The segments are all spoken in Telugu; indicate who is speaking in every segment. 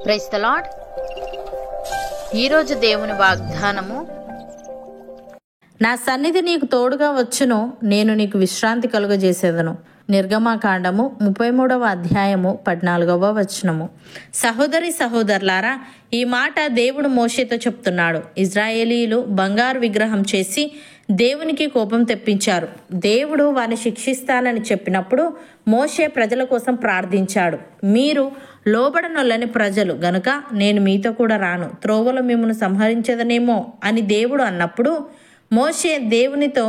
Speaker 1: Praise the lord. ఈరోజు దేవుని వాగ్దానము,
Speaker 2: నా సన్నిధి నీకు తోడుగా వచ్చును, నేను నీకు విశ్రాంతి కలుగజేసేదను. నిర్గమాకాండము 33వ అధ్యాయము 14వ వచనము. సహోదరి సహోదరులారా, ఈ మాట దేవుడు మోషేతో చెప్తున్నాడు. ఇజ్రాయేలీలు బంగారు విగ్రహం చేసి దేవునికి కోపం తెప్పించారు. దేవుడు వారిని శిక్షిస్తానని చెప్పినప్పుడు మోషే ప్రజల కోసం ప్రార్థించాడు. మీరు లోబడనొల్లని ప్రజలు గనుక నేను మీతో కూడా రాను, త్రోవలో మిమ్మల్ని సంహరించదనేమో అని దేవుడు అన్నప్పుడు మోషే దేవునితో,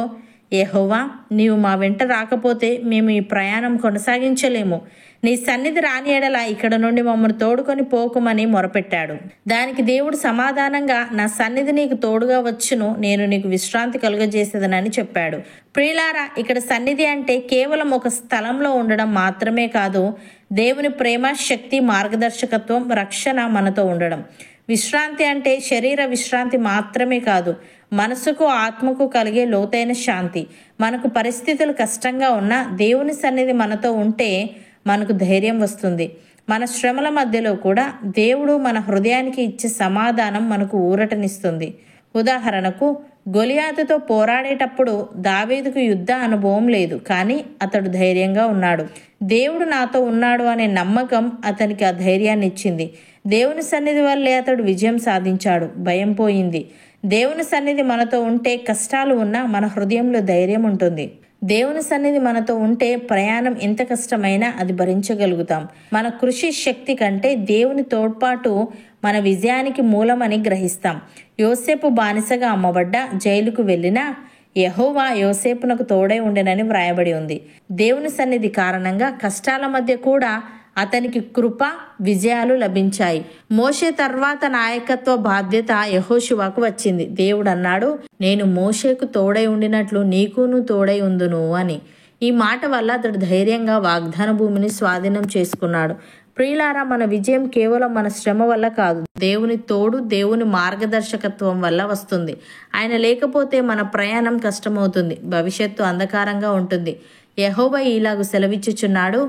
Speaker 2: యెహోవా, నీవు మా వెంట రాకపోతే మేము ఈ ప్రయాణం కొనసాగించలేము. నీ సన్నిధి రాని ఎడల ఇక్కడ నుండి మమ్మల్ని తోడుకొని పోకుమని మొరపెట్టాడు. దానికి దేవుడు సమాధానంగా, నా సన్నిధి నీకు తోడుగా వచ్చును, నేను నీకు విశ్రాంతి కలుగజేసేదనని చెప్పాడు. ప్రియులారా, ఇక్కడ సన్నిధి అంటే కేవలం ఒక స్థలంలో ఉండడం మాత్రమే కాదు, దేవుని ప్రేమ, శక్తి, మార్గదర్శకత్వం, రక్షణ మనతో ఉండడం. విశ్రాంతి అంటే శరీర విశ్రాంతి మాత్రమే కాదు, మనసుకు ఆత్మకు కలిగే లోతైన శాంతి. మనకు పరిస్థితులు కష్టంగా ఉన్నా దేవుని సన్నిధి మనతో ఉంటే మనకు ధైర్యం వస్తుంది. మన శ్రమల మధ్యలో కూడా దేవుడు మన హృదయానికి ఇచ్చే సమాధానం మనకు ఊరటనిస్తుంది. ఉదాహరణకు, గొలియాతుతో పోరాడేటప్పుడు దావీదుకు యుద్ధ అనుభవం లేదు, కానీ అతడు ధైర్యంగా ఉన్నాడు. దేవుడు నాతో ఉన్నాడు అనే నమ్మకం అతనికి ఆ ధైర్యాన్ని ఇచ్చింది. దేవుని సన్నిధి వల్లే అతడు విజయం సాధించాడు. భయం పోయింది. దేవుని సన్నిధి మనతో ఉంటే కష్టాలు ఉన్నా మన హృదయంలో ధైర్యం ఉంటుంది. దేవుని సన్నిధి మనతో ఉంటే ప్రయాణం ఎంత కష్టమైనా అది భరించగలుగుతాం. మన కృషి శక్తి కంటే దేవుని తోడ్పాటు మన విజయానికి మూలమని గ్రహిస్తాం. యోసేపు బానిసగా అమ్మబడ్డ జైలుకు వెళ్ళినా యెహోవా యోసేపునకు తోడై ఉండెనని వ్రాయబడి ఉంది. దేవుని సన్నిధి కారణంగా కష్టాల మధ్య కూడా అతనికి కృప, విజయాలు లభించాయి. మోషే తర్వాత నాయకత్వ బాధ్యత యెహోషువకు వచ్చింది. దేవుడు అన్నాడు, నేను మోషేకు తోడై ఉండినట్లు నీకును తోడై ఉందును అని. ఈ మాట వల్ల అతడు ధైర్యంగా వాగ్దాన భూమిని స్వాధీనం చేసుకున్నాడు. ప్రియులారా, మన విజయం కేవలం మన శ్రమ వల్ల కాదు, దేవుని తోడు, దేవుని మార్గదర్శకత్వం వల్ల వస్తుంది. ఆయన లేకపోతే మన ప్రయాణం కష్టమవుతుంది, భవిష్యత్తు అంధకారంగా ఉంటుంది. యెహోవా ఇలాగు సెలవిచ్చుచున్నాడు,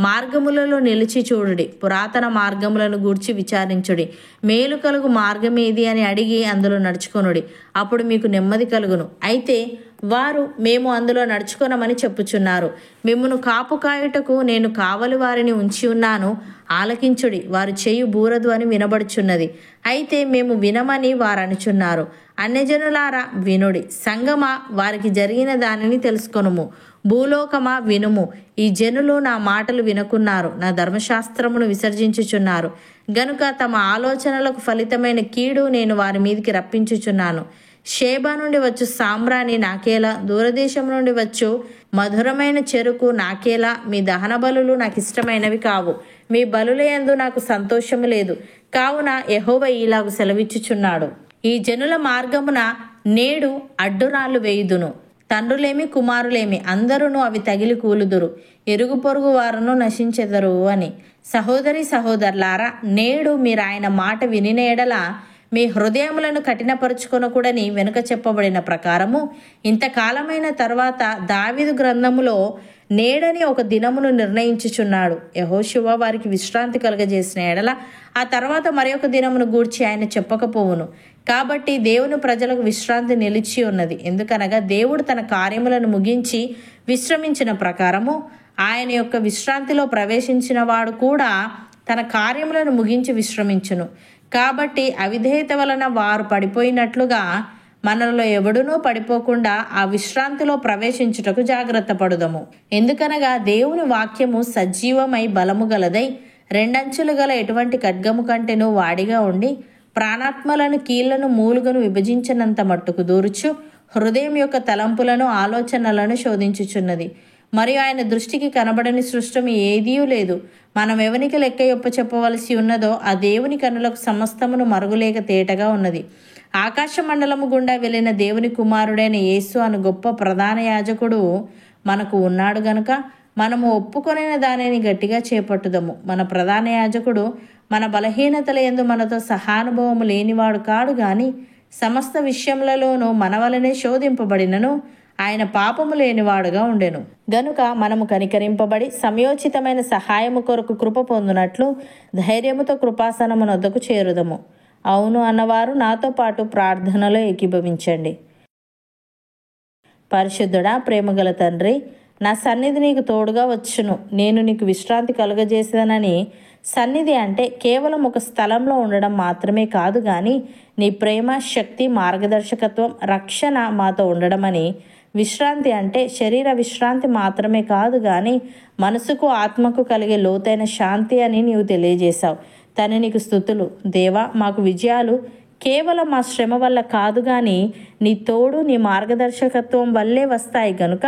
Speaker 2: మార్గములలో నిలిచి చూడుడి, పురాతన మార్గములను గూర్చి విచారించుడి, మేలు కలుగు మార్గం ఏది అని అడిగి అందులో నడుచుకొనుడి, అప్పుడు మీకు నెమ్మది కలుగును. అయితే వారు, మేము అందులో నడుచుకొనమని చెప్పుచున్నారు. మిమ్మును కాపు కాయుటకు నేను కావలి వారిని ఉంచి ఉన్నాను, ఆలకించుడి, వారు చేయు బూరదు అని వినబడుచున్నది. అయితే మేము వినమని వారు అనుచున్నారు. అన్యజనులారా వినుడి, సంగమా వారికి జరిగిన దానిని తెలుసుకొనుము, భూలోకమా వినుము. ఈ జనులు నా మాటలు వినకున్నారు, నా ధర్మశాస్త్రమును విసర్జించుచున్నారు గనుక తమ ఆలోచనలకు ఫలితమైన కీడు నేను వారి మీదికి రప్పించుచున్నాను. షేబా నుండి వచ్చు సాంబ్రాణి నాకేలా, దూరదేశం నుండి వచ్చు మధురమైన చెరుకు నాకేలా. మీ దహన బలులు నాకు ఇష్టమైనవి కావు, మీ బలుల యందు నాకు సంతోషము లేదు. కావున యెహోవా ఇలాగు సెలవిచ్చుచున్నాడు, ఈ జనుల మార్గమున నేడు అడ్డురాళ్ళు వేయుదును. తండ్రులేమి కుమారులేమి అందరూ అవి తగిలి కూలుదురు, ఇరుగు పొరుగు వారును నశించెదరు అని. సహోదరి సహోదరులారా, నేడు మీరు ఆయన మాట వినిన ఎడల మీ హృదయములను కఠినపరుచుకొనకూడని వెనుక చెప్పబడిన ప్రకారము ఇంతకాలమైన తర్వాత దావీదు గ్రంథములో నేడని ఒక దినమును నిర్ణయించుచున్నాడు. యెహోషువ వారికి విశ్రాంతి కలుగజేసిన ఎడల ఆ తర్వాత మరి ఒక దినమును గూర్చి ఆయన చెప్పకపోవును. కాబట్టి దేవుని ప్రజలకు విశ్రాంతి నిలిచి ఉన్నది. ఎందుకనగా దేవుడు తన కార్యములను ముగించి విశ్రమించిన ప్రకారము ఆయన యొక్క విశ్రాంతిలో ప్రవేశించిన వాడు కూడా తన కార్యములను ముగించి విశ్రమించును. కాబట్టి అవిధేయత వలన వారు పడిపోయినట్లుగా మనలో ఎవడునూ పడిపోకుండా ఆ విశ్రాంతిలో ప్రవేశించుటకు జాగ్రత్త పడుదము. ఎందుకనగా దేవుని వాక్యము సజీవమై బలము గలదై రెండంచులు గల ఎటువంటి ఖడ్గము కంటేనూ వాడిగా ఉండి ప్రాణాత్మలను కీళ్లను మూలుగను విభజించినంత మట్టుకు దూర్చు హృదయం యొక్క తలంపులను ఆలోచనలను శోధించుచున్నది. మరియు ఆయన దృష్టికి కనబడని సృష్టము ఏదీయూ లేదు. మనం ఎవనికి లెక్క యొప్ప చెప్పవలసి ఉన్నదో ఆ దేవుని కన్నులకు సమస్తమును మరుగులేక తేటగా ఉన్నది. ఆకాశ మండలము గుండా వెళ్ళిన దేవుని కుమారుడైన యేసు అను గొప్ప ప్రధాన యాజకుడు మనకు ఉన్నాడు గనుక మనము ఒప్పుకొనిన దానిని గట్టిగా చేపట్టుదము. మన ప్రధాన యాజకుడు మన బలహీనతల యందు మనతో సహానుభవము లేనివాడు కాడు గాని సమస్త విషయములలోనూ మన వలనే శోధింపబడినను ఆయన పాపము లేనివాడుగా ఉండెను. గనుక మనము కనికరింపబడి సమయోచితమైన సహాయము కొరకు కృప పొందునట్లు ధైర్యముతో కృపాసనమునొద్దకు చేరుదము. అవును అన్నవారు నాతో పాటు ప్రార్థనలో ఏకీభవించండి. పరిశుద్ధుడా, ప్రేమగల తండ్రి, నా సన్నిధి నీకు తోడుగా వచ్చును, నేను నీకు విశ్రాంతి కలుగజేసేదనని. సన్నిధి అంటే కేవలం ఒక స్థలంలో ఉండడం మాత్రమే కాదు, కానీ నీ ప్రేమ, శక్తి, మార్గదర్శకత్వం, రక్షణ మాతో ఉండడమని. విశ్రాంతి అంటే శరీర విశ్రాంతి మాత్రమే కాదు, కానీ మనసుకు, ఆత్మకు కలిగే లోతైన శాంతి అని నీవు తెలియజేశావు. తను నీకు స్తుతులు. దేవా, మాకు విజయాలు కేవలం మా శ్రమ వల్ల కాదు, కానీ నీ తోడు, నీ మార్గదర్శకత్వం వల్లే వస్తాయి. గనుక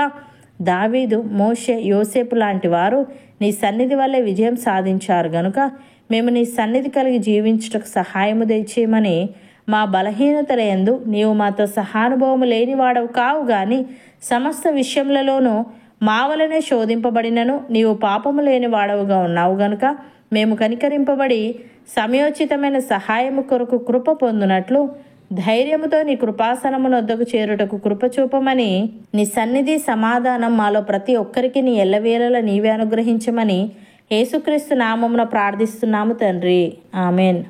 Speaker 2: దావీదు, మోషే, యోసేపు లాంటి వారు నీ సన్నిధి వల్లే విజయం సాధించారు. గనుక మేము నీ సన్నిధి కలిగి జీవించుటకు సహాయము దయచేయమని. మా బలహీనతల యందు నీవు మాతో సహానుభవము లేనివాడవు కావు, కానీ సమస్త విషయములలోనూ మా వలనే శోధింపబడినను నీవు పాపము లేని వాడవుగా ఉన్నావు. గనుక మేము కనికరింపబడి సమయోచితమైన సహాయము కొరకు కృప పొందునట్లు ధైర్యముతో నీ కృపాసనమునొద్దకు చేరుటకు కృప చూపమని. నీ సన్నిధి, సమాధానం మాలో ప్రతి ఒక్కరికి నీ ఎల్లవేళలా నీవే అనుగ్రహించమని యేసుక్రీస్తు నామమున ప్రార్థిస్తున్నాము తండ్రి. ఆమెన్.